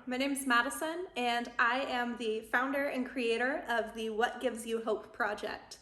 My name is Madison, and I am the founder and creator of the What Gives You Hope project.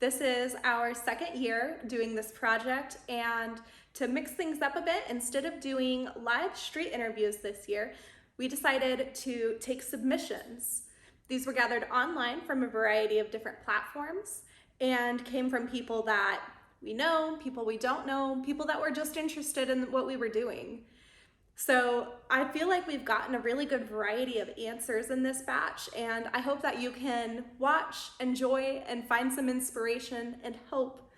This is our second year doing this project, and to mix things up a bit, instead of doing live street interviews this year, we decided to take submissions. These were gathered online from a variety of different platforms and came from people that we know, people we don't know, people that were just interested in what we were doing. So I feel like we've gotten a really good variety of answers in this batch, and I hope that you can watch, enjoy, and find some inspiration and hope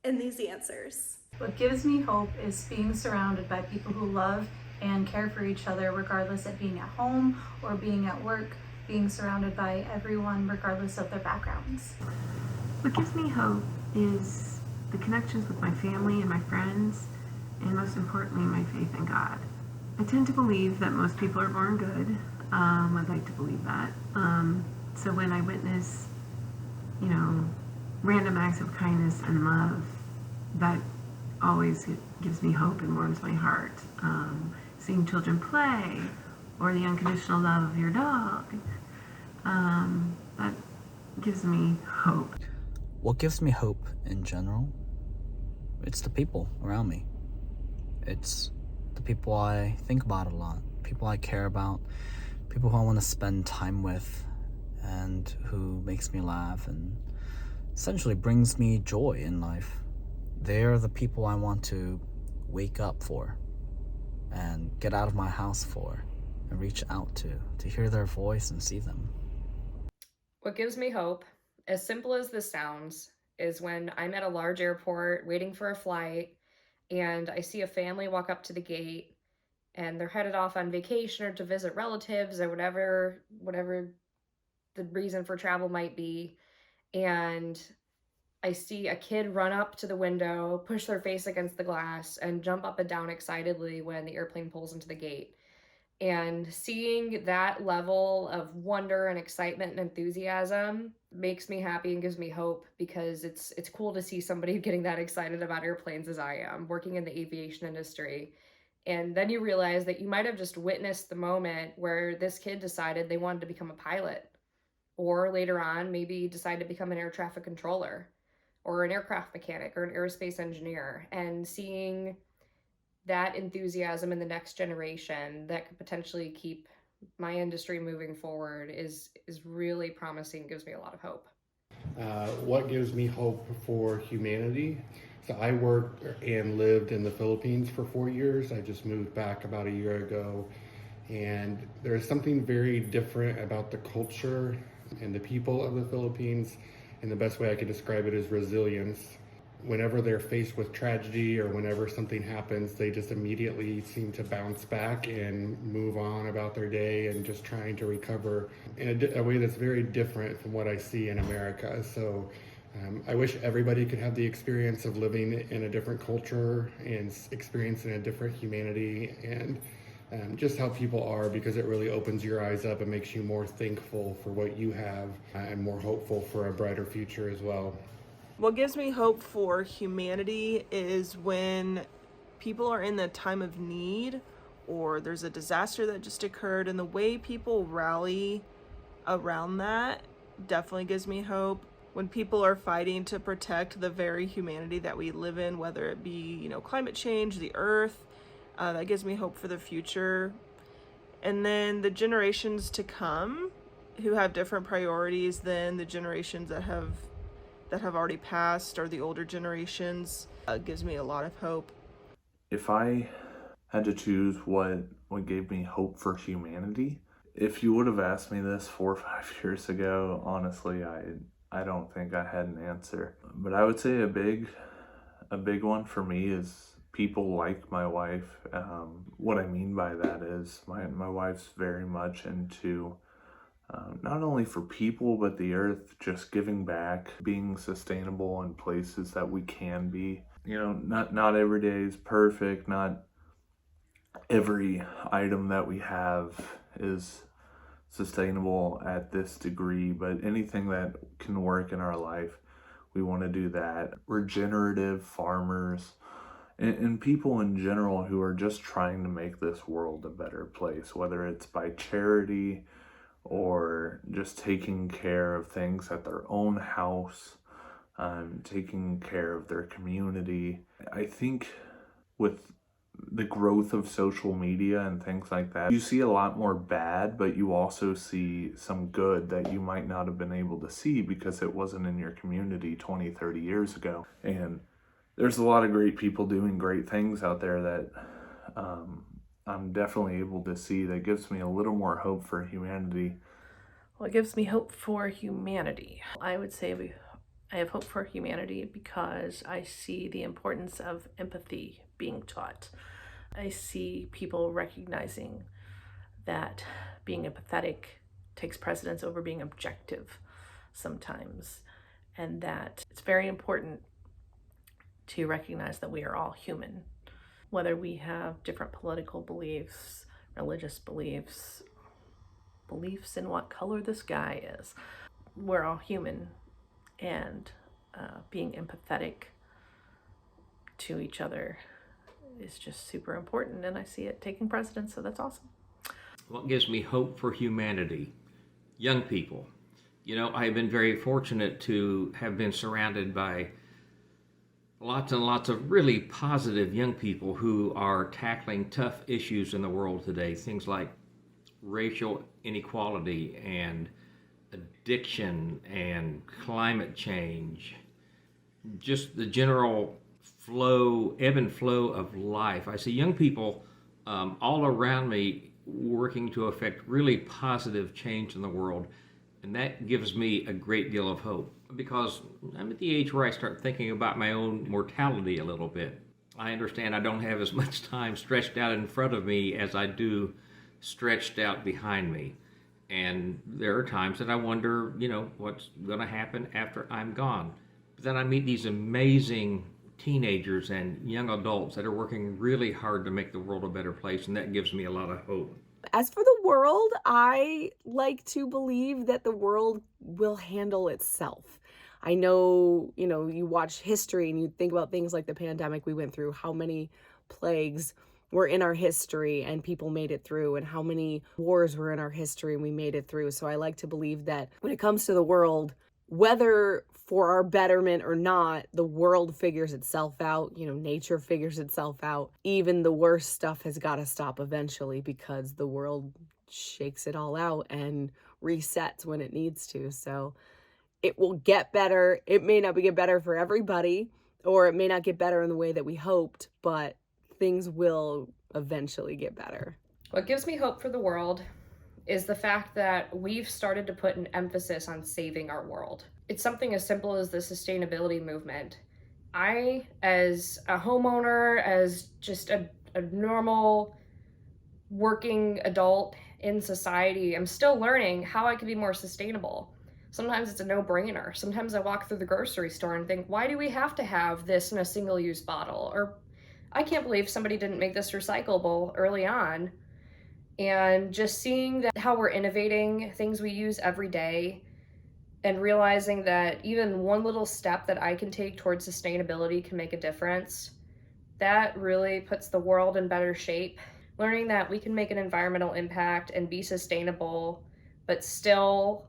in these answers. What gives me hope is being surrounded by people who love and care for each other, regardless of being at home or being at work, being surrounded by everyone, regardless of their backgrounds. What gives me hope is the connections with my family and my friends, and most importantly, my faith in God. I tend to believe that most people are born good. I'd like to believe that. So when I witness, random acts of kindness and love, that always gives me hope and warms my heart. Seeing children play, or the unconditional love of your dog, that gives me hope. What gives me hope in general? It's the people around me. It's the people I think about a lot, people I care about, people who I want to spend time with, and who makes me laugh and essentially brings me joy in life. They're the people I want to wake up for and get out of my house for and reach out to hear their voice and see them. What gives me hope, as simple as this sounds, is when I'm at a large airport waiting for a flight and I see a family walk up to the gate and they're headed off on vacation or to visit relatives or whatever the reason for travel might be. And I see a kid run up to the window, push their face against the glass, and jump up and down excitedly when the airplane pulls into the gate. And seeing that level of wonder and excitement and enthusiasm makes me happy and gives me hope, because it's cool to see somebody getting that excited about airplanes as I am, working in the aviation industry. And then you realize that you might have just witnessed the moment where this kid decided they wanted to become a pilot, or later on maybe decide to become an air traffic controller or an aircraft mechanic or an aerospace engineer, and seeing that enthusiasm in the next generation that could potentially keep my industry moving forward is really promising, gives me a lot of hope. What gives me hope for humanity? So I worked and lived in the Philippines for 4 years. I just moved back about a year ago, and there's something very different about the culture and the people of the Philippines, and the best way I could describe it is resilience. Whenever they're faced with tragedy or whenever something happens, they just immediately seem to bounce back and move on about their day and just trying to recover in a way that's very different from what I see in America. So I wish everybody could have the experience of living in a different culture and experiencing a different humanity and just how people are, because it really opens your eyes up and makes you more thankful for what you have and more hopeful for a brighter future as well. What gives me hope for humanity is when people are in the time of need or there's a disaster that just occurred, and the way people rally around that definitely gives me hope. When people are fighting to protect the very humanity that we live in, whether it be, climate change, the earth, that gives me hope for the future. And then the generations to come who have different priorities than the generations that have already passed, or the older generations, gives me a lot of hope. If I had to choose what gave me hope for humanity, if you would have asked me this 4 or 5 years ago, honestly, I don't think I had an answer. But I would say a big one for me is people like my wife. What I mean by that is my wife's very much into not only for people, but the earth, just giving back, being sustainable in places that we can be. Not every day is perfect, not every item that we have is sustainable at this degree, but anything that can work in our life, we want to do that. Regenerative farmers and people in general who are just trying to make this world a better place, whether it's by charity or just taking care of things at their own house, taking care of their community. I think with the growth of social media and things like that, you see a lot more bad, but you also see some good that you might not have been able to see because it wasn't in your community 20, 30 years ago. And there's a lot of great people doing great things out there that I'm definitely able to see that gives me a little more hope for humanity. Well, it gives me hope for humanity. I would say I have hope for humanity because I see the importance of empathy being taught. I see people recognizing that being empathetic takes precedence over being objective sometimes, and that it's very important to recognize that we are all human, whether we have different political beliefs, religious beliefs, beliefs in what color the sky is. We're all human, and being empathetic to each other is just super important, and I see it taking precedence, so that's awesome. What gives me hope for humanity? Young people. You know, I've been very fortunate to have been surrounded by lots and lots of really positive young people who are tackling tough issues in the world today. Things like racial inequality and addiction and climate change. Just the general ebb and flow of life. I see young people all around me working to affect really positive change in the world. And that gives me a great deal of hope because I'm at the age where I start thinking about my own mortality a little bit. I understand I don't have as much time stretched out in front of me as I do stretched out behind me. And there are times that I wonder, you know, what's going to happen after I'm gone. But then I meet these amazing teenagers and young adults that are working really hard to make the world a better place, and that gives me a lot of hope. As for the world, I like to believe that the world will handle itself. I know, you watch history and you think about things like the pandemic we went through, how many plagues were in our history and people made it through, and how many wars were in our history and we made it through. So I like to believe that when it comes to the world, whether for our betterment or not, the world figures itself out. Nature figures itself out. Even the worst stuff has got to stop eventually because the world shakes it all out and resets when it needs to. So it will get better. It may not get better for everybody, or it may not get better in the way that we hoped, but things will eventually get better. What gives me hope for the world is the fact that we've started to put an emphasis on saving our world. It's something as simple as the sustainability movement. I, as a homeowner, as just a normal working adult in society, I'm still learning how I can be more sustainable. Sometimes it's a no-brainer. Sometimes I walk through the grocery store and think, why do we have to have this in a single-use bottle? Or I can't believe somebody didn't make this recyclable early on. And just seeing that how we're innovating things we use every day, and realizing that even one little step that I can take towards sustainability can make a difference, that really puts the world in better shape. Learning that we can make an environmental impact and be sustainable, but still,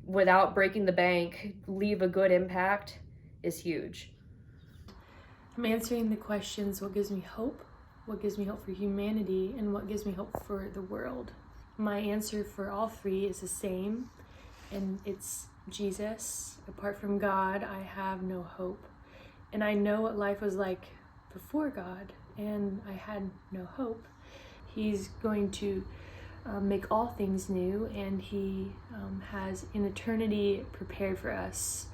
without breaking the bank, leave a good impact is huge. I'm answering the questions, what gives me hope, what gives me hope for humanity, and what gives me hope for the world. My answer for all three is the same, and it's Jesus. Apart from God, I have no hope. And I know what life was like before God, and I had no hope. He's going to make all things new, and he has an eternity prepared for us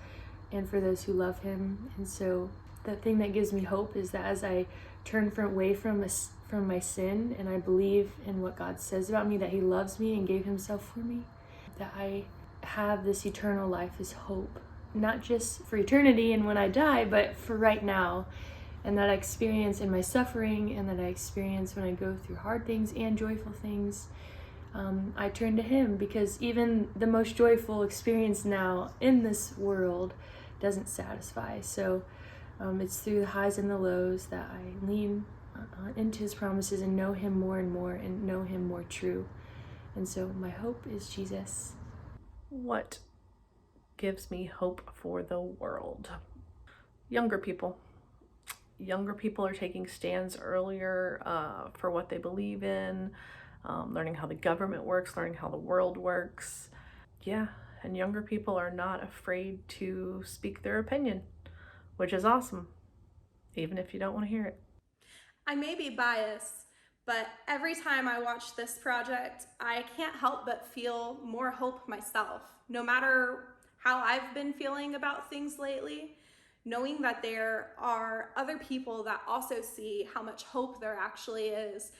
and for those who love him. And so the thing that gives me hope is that as I turn away from my sin, and I believe in what God says about me, that he loves me and gave himself for me, that I have this eternal life as hope, not just for eternity and when I die, but for right now. And that I experience in my suffering, and that I experience when I go through hard things and joyful things. I turn to him, because even the most joyful experience now in this world doesn't satisfy. So It's through the highs and the lows that I lean into his promises and know him more and more and know him more true. And so my hope is Jesus. What gives me hope for the world? Younger people. Younger people are taking stands earlier for what they believe in, learning how the government works, learning how the world works. Yeah, and younger people are not afraid to speak their opinion, which is awesome, even if you don't want to hear it. I may be biased, but every time I watch this project, I can't help but feel more hope myself. No matter how I've been feeling about things lately, knowing that there are other people that also see how much hope there actually is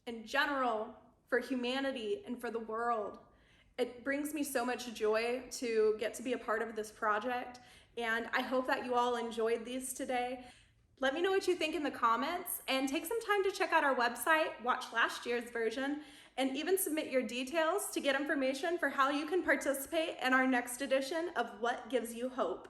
in general for humanity and for the world. It brings me so much joy to get to be a part of this project, and I hope that you all enjoyed these today. Let me know what you think in the comments, and take some time to check out our website, watch last year's version, and even submit your details to get information for how you can participate in our next edition of What Gives You Hope.